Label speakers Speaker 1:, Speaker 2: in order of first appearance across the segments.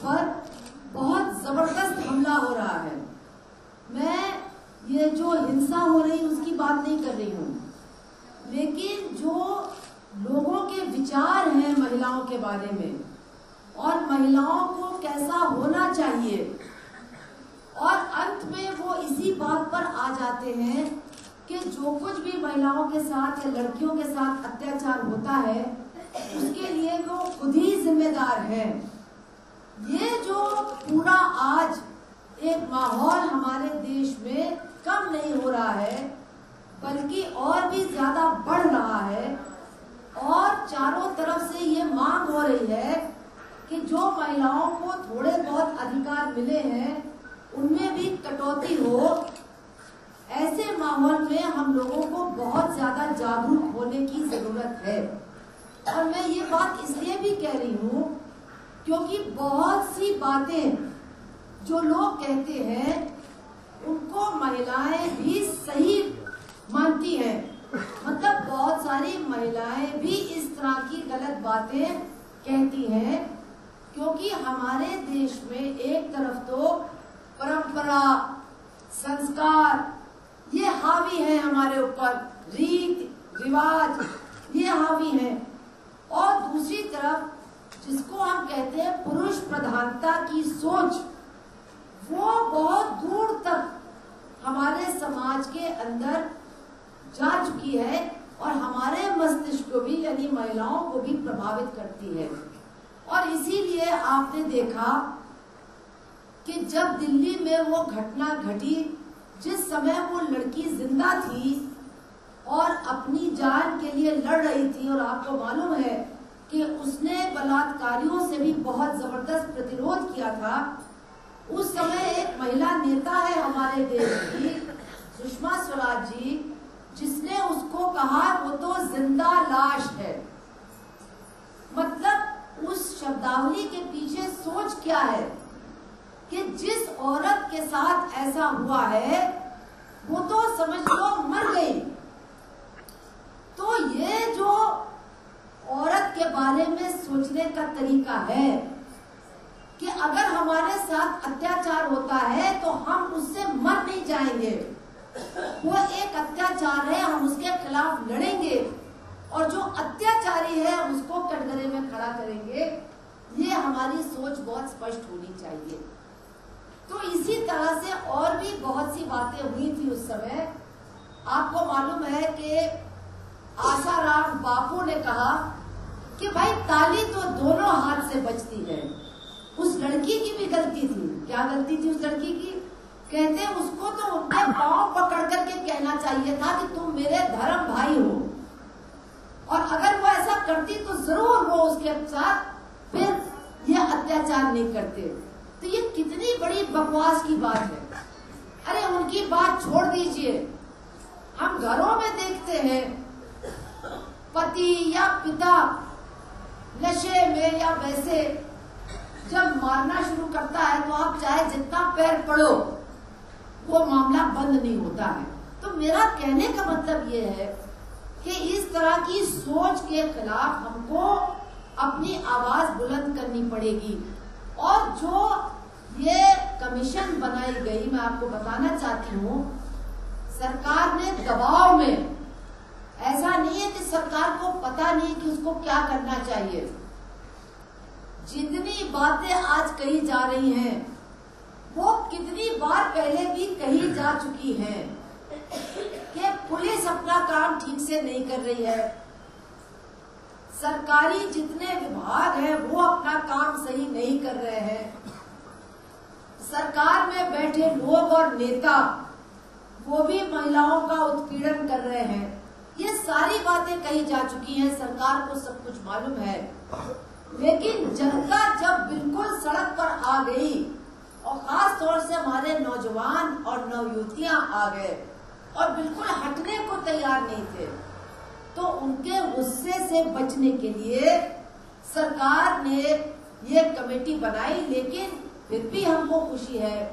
Speaker 1: पर बहुत जबरदस्त हमला हो रहा है। मैं ये जो हिंसा हो रही उसकी बात नहीं कर रही हूँ, लेकिन जो लोगों के विचार हैं महिलाओं के बारे में और महिलाओं को कैसा होना चाहिए, और अंत में वो इसी बात पर आ जाते हैं कि जो कुछ भी महिलाओं के साथ या लड़कियों के साथ अत्याचार होता है उसके लिए वो खुद ही जिम्मेदार है। ये जो पूरा आज एक माहौल हमारे देश में कम नहीं हो रहा है बल्कि और भी ज्यादा बढ़ रहा है, और चारों तरफ से ये मांग हो रही है कि जो महिलाओं को थोड़े बहुत अधिकार मिले हैं उनमें भी कटौती हो। ऐसे माहौल में हम लोगों को बहुत ज्यादा जागरूक होने की जरूरत है। और मैं ये बात इसलिए भी कह रही हूँ क्योंकि बहुत सी बातें जो लोग कहते हैं उनको महिलाएं भी सही मानती हैं। मतलब बहुत सारी महिलाएं भी इस तरह की गलत बातें कहती हैं, क्योंकि हमारे देश में एक तरफ तो परंपरा, संस्कार ये हावी है हमारे ऊपर, रीत रिवाज ये हावी है, और दूसरी तरफ जिसको हम कहते हैं पुरुष प्रधानता की सोच, वो बहुत दूर तक हमारे समाज के अंदर जा चुकी है और हमारे मस्तिष्क को भी यानी महिलाओं को भी प्रभावित करती है। और इसीलिए आपने देखा कि जब दिल्ली में वो घटना घटी, जिस समय वो लड़की जिंदा थी और अपनी जान के लिए लड़ रही थी, और आपको मालूम है कि उसने बलात्कारियों से भी बहुत जबरदस्त प्रतिरोध किया था। उस समय एक महिला नेता है हमारे देश की, सुषमा स्वराज जी, जिसने उसको कहा वो तो जिंदा लाश है। मतलब उस शब्दावली के पीछे सोच क्या है कि जिस औरत के साथ ऐसा हुआ है वो तो समझ लो मर गई। तो ये जो औरत के बारे में सोचने का तरीका है कि अगर हमारे साथ अत्याचार होता है तो हम उससे मर नहीं जाएंगे, वो एक अत्याचार है, हम उसके खिलाफ लड़ेंगे और जो अत्याचारी है उसको कटघरे में खड़ा करेंगे। ये हमारी सोच बहुत स्पष्ट होनी चाहिए। तो इसी तरह से और भी बहुत सी बातें हुई थी उस समय। आपको मालूम है कि आसाराम बापू ने कहा कि भाई ताली तो दोनों हाथ से बजती है। उस लड़की की भी गलती थी। क्या गलती थी उस लड़की की? कहते उसको तो उनके पांव पकड़ करके कहना चाहिए था कि तुम मेरे धर्म भाई हो, और अगर वो ऐसा करती तो जरूर वो उसके साथ फिर ये अत्याचार नहीं करते। तो ये कितनी बड़ी बकवास की बात है। अरे उनकी बात छोड़ दीजिए, हम घरों में देखते हैं पति या पिता नशे में या वैसे जब मारना शुरू करता है तो आप चाहे जितना पैर पड़ो वो मामला बंद नहीं होता है। तो मेरा कहने का मतलब ये है कि इस तरह की सोच के खिलाफ हमको अपनी आवाज बुलंद करनी पड़ेगी। और जो ये कमीशन बनाई गई, मैं आपको बताना चाहती हूँ, सरकार ने दबाव में, ऐसा नहीं है कि सरकार को पता नहीं कि उसको क्या करना चाहिए। जितनी बातें आज कही जा रही हैं वो कितनी बार पहले भी कही जा चुकी हैं कि पुलिस अपना काम ठीक से नहीं कर रही है, सरकारी जितने विभाग हैं वो अपना काम सही नहीं कर रहे हैं, सरकार में बैठे लोग और नेता वो भी महिलाओं का उत्पीड़न कर रहे हैं। ये सारी बातें कही जा चुकी हैं, सरकार को सब कुछ मालूम है। लेकिन जनता जब बिल्कुल सड़क पर आ गई और खास तौर से हमारे नौजवान और नवयुवतियां आ गए और बिल्कुल हटने को तैयार नहीं थे, तो उनके गुस्से से बचने के लिए सरकार ने ये कमेटी बनाई। लेकिन फिर भी हमको खुशी है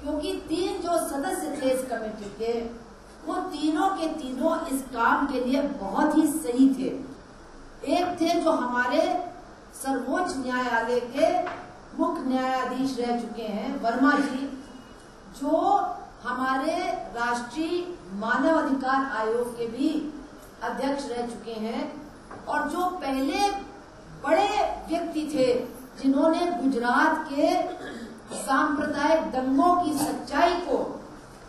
Speaker 1: क्योंकि 3 जो सदस्य थे इस कमेटी के, वो तीनों के तीनों इस काम के लिए बहुत ही सही थे। एक थे जो हमारे सर्वोच्च न्यायालय के मुख्य न्यायाधीश रह चुके हैं, वर्मा जी, जो हमारे राष्ट्रीय मानव अधिकार आयोग के भी अध्यक्ष रह चुके हैं और जो पहले बड़े व्यक्ति थे जिन्होंने गुजरात के सांप्रदायिक दंगों की सच्चाई को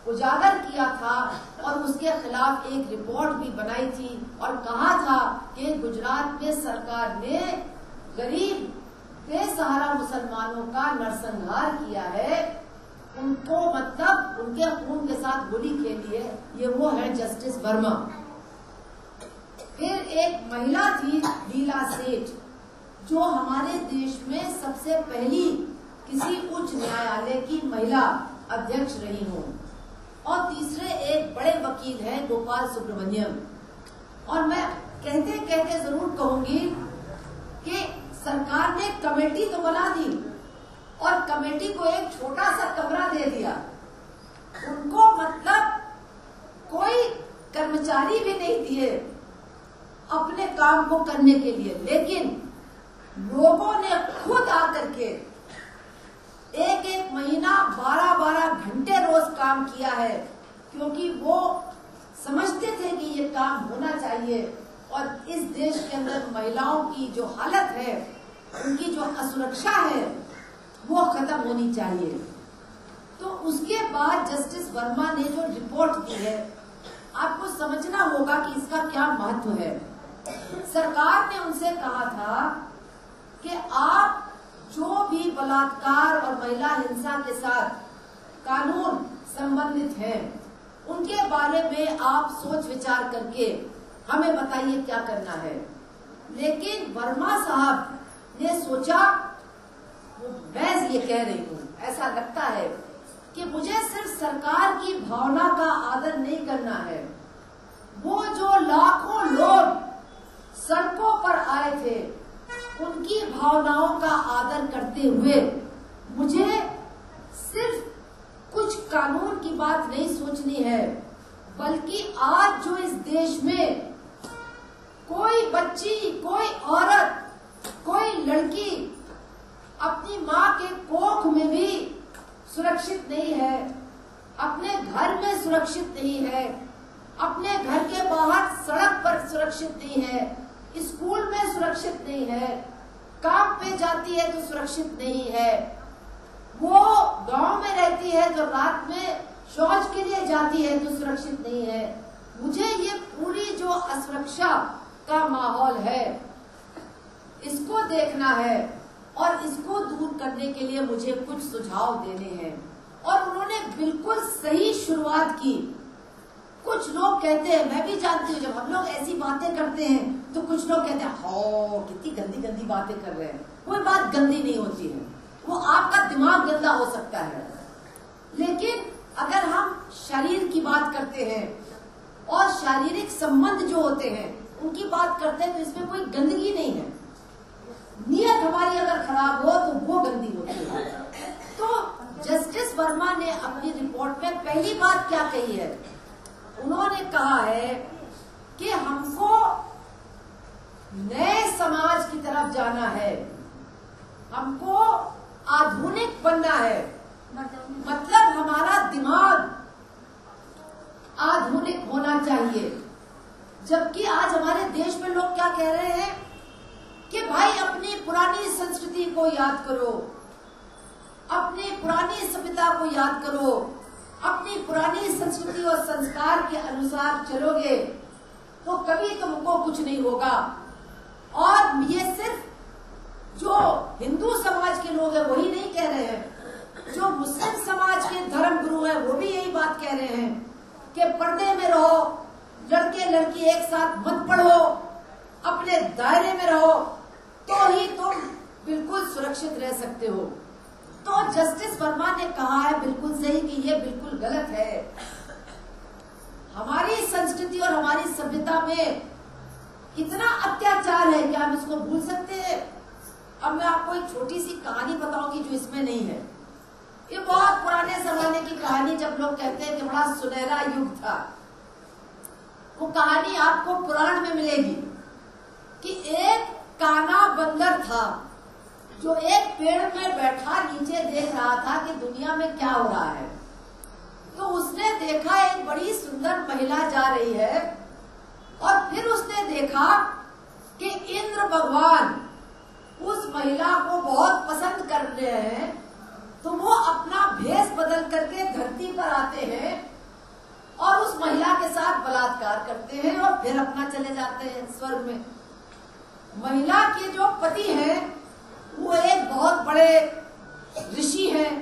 Speaker 1: उजागर किया था और उसके खिलाफ एक रिपोर्ट भी बनाई थी और कहा था कि गुजरात में सरकार ने गरीब बेसहारा मुसलमानों का नरसंहार किया है, उनको मतलब उनके खून के साथ गोली खेली है, ये वो है जस्टिस वर्मा। फिर एक महिला थी लीला सेठ, जो हमारे देश में सबसे पहली किसी उच्च न्यायालय की महिला अध्यक्ष रही हूँ। और तीसरे एक बड़े वकील हैं गोपाल सुब्रमण्यम। और मैं कहते कहते जरूर कहूंगी कि सरकार ने कमेटी तो बना दी और कमेटी को एक छोटा सा कमरा दे दिया, उनको मतलब कोई कर्मचारी भी नहीं दिए अपने काम को करने के लिए, लेकिन लोगों ने खुद आकर के एक एक महीना 12-12 घंटे रोज काम किया है, क्योंकि वो समझते थे कि ये काम होना चाहिए और इस देश के अंदर महिलाओं की जो हालत है, उनकी जो असुरक्षा है, वो खत्म होनी चाहिए। तो उसके बाद जस्टिस वर्मा ने जो रिपोर्ट दी है, आपको समझना होगा कि इसका क्या महत्व है। सरकार ने उनसे कहा था कि आप जो भी बलात्कार और महिला हिंसा के साथ कानून संबंधित हैं, उनके बारे में आप सोच विचार करके हमें बताइए क्या करना है। लेकिन वर्मा साहब ने सोचा, मैं ये कह रही हूँ, ऐसा लगता है कि मुझे सिर्फ सरकार की भावना का आदर नहीं करना है, वो जो लाखों लोग सड़कों पर आए थे उनकी भावनाओं का आदर करते हुए मुझे सिर्फ कुछ कानून की बात नहीं सोचनी है, बल्कि आज जो इस देश में कोई बच्ची, कोई औरत, कोई लड़की अपनी माँ के कोख में भी सुरक्षित नहीं है, अपने घर में सुरक्षित नहीं है, अपने घर के बाहर सड़क पर सुरक्षित नहीं है, स्कूल में सुरक्षित नहीं है, काम पे जाती है तो सुरक्षित नहीं है, वो गांव में रहती है तो रात में शौच के लिए जाती है तो सुरक्षित नहीं है। मुझे ये पूरी जो असुरक्षा का माहौल है, इसको देखना है और इसको दूर करने के लिए मुझे कुछ सुझाव देने हैं। और उन्होंने बिल्कुल सही शुरुआत की। कुछ लोग कहते हैं, मैं भी जानती हूँ, जब हम लोग ऐसी बातें करते हैं तो कुछ लोग कहते हैं, हो कितनी गंदी गंदी बातें कर रहे हैं। कोई बात गंदी नहीं होती है, वो आपका दिमाग गंदा हो सकता है, लेकिन अगर हम शरीर की बात करते हैं और शारीरिक संबंध जो होते हैं उनकी बात करते हैं तो इसमें कोई गंदगी नहीं है। नियत हमारी अगर खराब हो तो वो गंदी होती है। तो जस्टिस वर्मा ने अपनी रिपोर्ट में पहली बात क्या कही है, उन्होंने कहा है कि हमको नए समाज की तरफ जाना है, हमको आधुनिक बनना है, मतलब हमारा दिमाग आधुनिक होना चाहिए। जबकि आज हमारे देश में लोग क्या कह रहे हैं कि भाई अपनी पुरानी संस्कृति को याद करो, अपनी पुरानी सभ्यता को याद करो, अपनी पुरानी संस्कृति और संस्कार के अनुसार चलोगे तो कभी तुमको कुछ नहीं होगा। और ये सिर्फ जो हिंदू समाज के लोग हैं वही नहीं कह रहे हैं, जो मुस्लिम समाज के धर्म गुरु हैं वो भी यही बात कह रहे हैं कि पर्दे में रहो, लड़के लड़की एक साथ मत पढ़ो, अपने दायरे में रहो, तो ही तुम बिल्कुल सुरक्षित रह सकते हो। तो जस्टिस वर्मा ने कहा है बिल्कुल सही कि ये बिल्कुल गलत है। हमारी संस्कृति और हमारी सभ्यता में इतना अत्याचार है कि हम इसको भूल सकते हैं। अब मैं आपको एक छोटी सी कहानी बताऊंगी जो इसमें नहीं है। ये बहुत पुराने जमाने की कहानी, जब लोग कहते हैं कि बड़ा सुनहरा युग था, वो कहानी आपको पुराण में मिलेगी कि एक काना बंदर था जो एक पेड़ में बैठा नीचे देख रहा था कि दुनिया में क्या हो रहा है, तो उसने देखा एक बड़ी सुंदर महिला जा रही है और फिर उसने देखा कि इंद्र भगवान उस महिला को बहुत पसंद कर रहे हैं, तो वो अपना भेष बदल करके धरती पर आते हैं और उस महिला के साथ बलात्कार करते हैं और फिर अपना चले जाते हैं स्वर्ग में। महिला के जो पति हैं वो एक बहुत बड़े ऋषि हैं,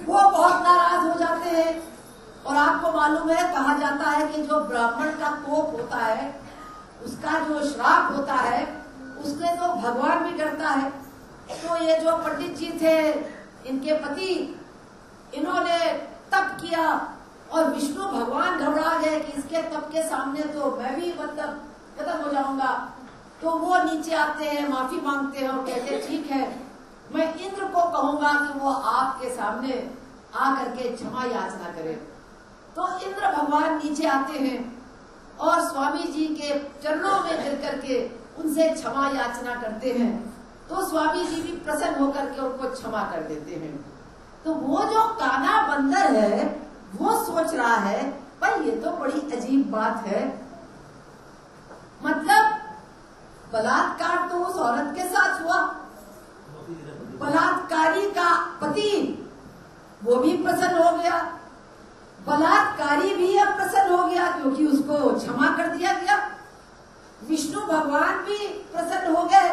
Speaker 1: वो बहुत नाराज हो जाते हैं और आपको मालूम है, कहा जाता है कि जो ब्राह्मण का कोप होता है, उसका जो श्राप होता है, उससे तो भगवान भी डरता है। तो ये जो पंडित जी थे, इनके पति, इन्होंने तप किया और विष्णु भगवान घबरा गए कि इसके तप के सामने तो मैं भी मतलब खत्म हो जाऊंगा। तो वो नीचे आते हैं, माफी मांगते हैं और कहते हैं ठीक है, मैं इंद्र को कहूंगा कि वो आपके सामने आकर के क्षमा याचना करे। तो इंद्र भगवान नीचे आते हैं और स्वामी जी के चरणों में गिर करके उनसे क्षमा याचना करते हैं। तो स्वामी जी भी प्रसन्न होकर के उनको क्षमा कर देते हैं। तो वो जो काना बंदर है वो सोच रहा है, पर ये तो बड़ी अजीब बात है, मतलब बलात्कार तो उस औरत के साथ हुआ, बलात्कारी का पति वो भी प्रसन्न हो गया, बलात्कारी भी अब प्रसन्न हो गया क्योंकि उसको क्षमा कर दिया गया, विष्णु भगवान भी प्रसन्न हो गए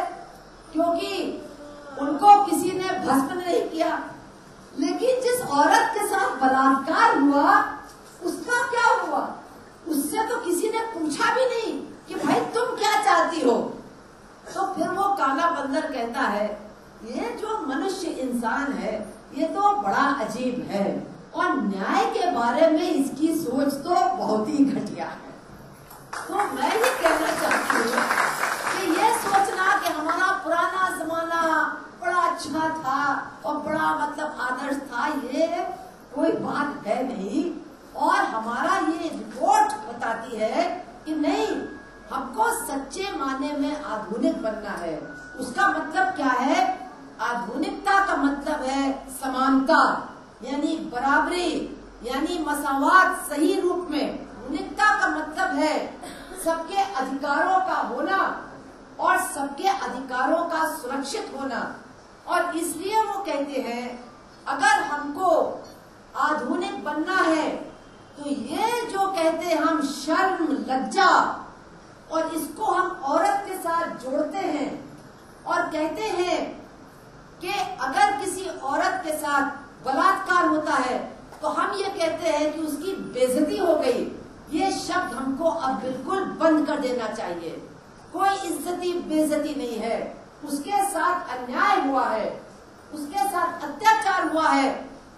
Speaker 1: क्योंकि उनको किसी ने भस्म नहीं किया। लेकिन जिस औरत के साथ बलात्कार हुआ उसका क्या हुआ? उससे तो किसी ने पूछा भी नहीं कि भाई तुम क्या चाहती हो। तो फिर वो काला बंदर कहता है, ये जो मनुष्य इंसान है ये तो बड़ा अजीब है और न्याय के बारे में इसकी सोच तो बहुत ही घटिया है। तो मैं ये कहना चाहती हूँ कि ये सोचना कि हमारा पुराना जमाना बड़ा अच्छा था और बड़ा मतलब आदर्श था, ये कोई बात है नहीं। और हमारा ये रिपोर्ट बताती है कि नहीं, हमको सच्चे माने में आधुनिक बनना है। उसका मतलब क्या है? आधुनिकता का मतलब है समानता, यानी बराबरी, यानी मसावात सही रूप में। आधुनिकता का मतलब है सबके अधिकारों का होना और सबके अधिकारों का सुरक्षित होना। और इसलिए वो कहते हैं अगर हमको आधुनिक बनना है तो ये जो कहते हैं हम शर्म, लज्जा, और इसको हम औरत के साथ जोड़ते हैं और कहते हैं कि अगर किसी औरत के साथ बलात्कार होता है तो हम ये कहते हैं कि उसकी बेइज्जती हो गई। ये शब्द हमको अब बिल्कुल बंद कर देना चाहिए। कोई इज्जती बेइज्जती नहीं है, उसके साथ अन्याय हुआ है, उसके साथ अत्याचार हुआ है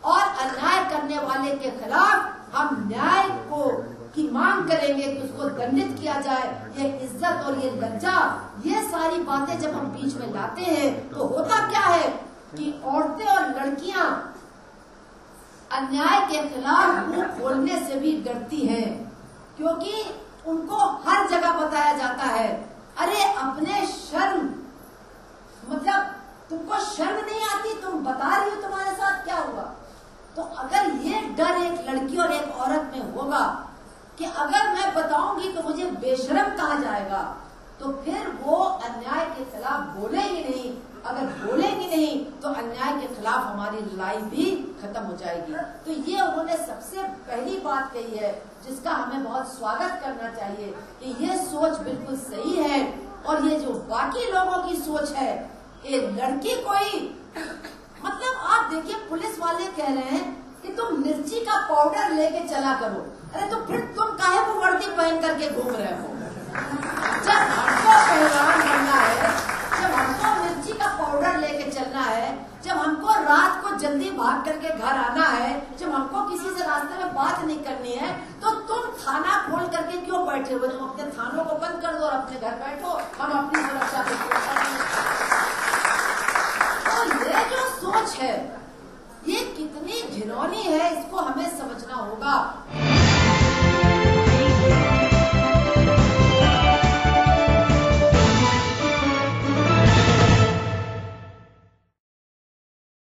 Speaker 1: और अन्याय करने वाले के खिलाफ हम न्याय को की मांग करेंगे कि उसको दंडित किया जाए। ये इज्जत और ये लज्जा, ये सारी बातें जब हम बीच में लाते हैं तो होता क्या है कि औरतें और लड़कियां अन्याय के खिलाफ मुंह खोलने से भी डरती हैं, क्योंकि उनको हर जगह बताया जाता है अरे अपने शर्म, मतलब तुमको शर्म नहीं आती, तुम बता रही हो तुम्हारे साथ क्या हुआ। तो अगर ये डर एक लड़की और एक औरत में होगा कि अगर मैं बताऊंगी तो मुझे बेशर्म कहा जाएगा, तो फिर वो अन्याय के खिलाफ बोलेंगी नहीं। अगर बोलेंगी नहीं तो अन्याय के खिलाफ हमारी लड़ाई भी खत्म हो जाएगी। तो ये उन्होंने सबसे पहली बात कही है जिसका हमें बहुत स्वागत करना चाहिए कि ये सोच बिल्कुल सही है। और ये जो बाकी लोगों की सोच है, एक लड़की कोई, मतलब आप देखिए पुलिस वाले कह रहे हैं कि तुम मिर्ची का पाउडर लेके चला करो, अरे तो फिर तुम काहे वो वर्दी पहन करके घूम रहे हो? जब हमको पहलवान बनना है, जब हमको मिर्ची का पाउडर लेके चलना है, जब हमको रात को जल्दी भाग करके घर आना है, जब हमको किसी से रास्ते में बात नहीं करनी है, तो तुम थाना खोल करके क्यों बैठे हुए? तुम अपने थानों को बंद कर दो और अपने घर बैठो, हम अपनी सुरक्षा तो ये जो सोच है ये कितनी घिनौनी है, इसको हमें समझना होगा।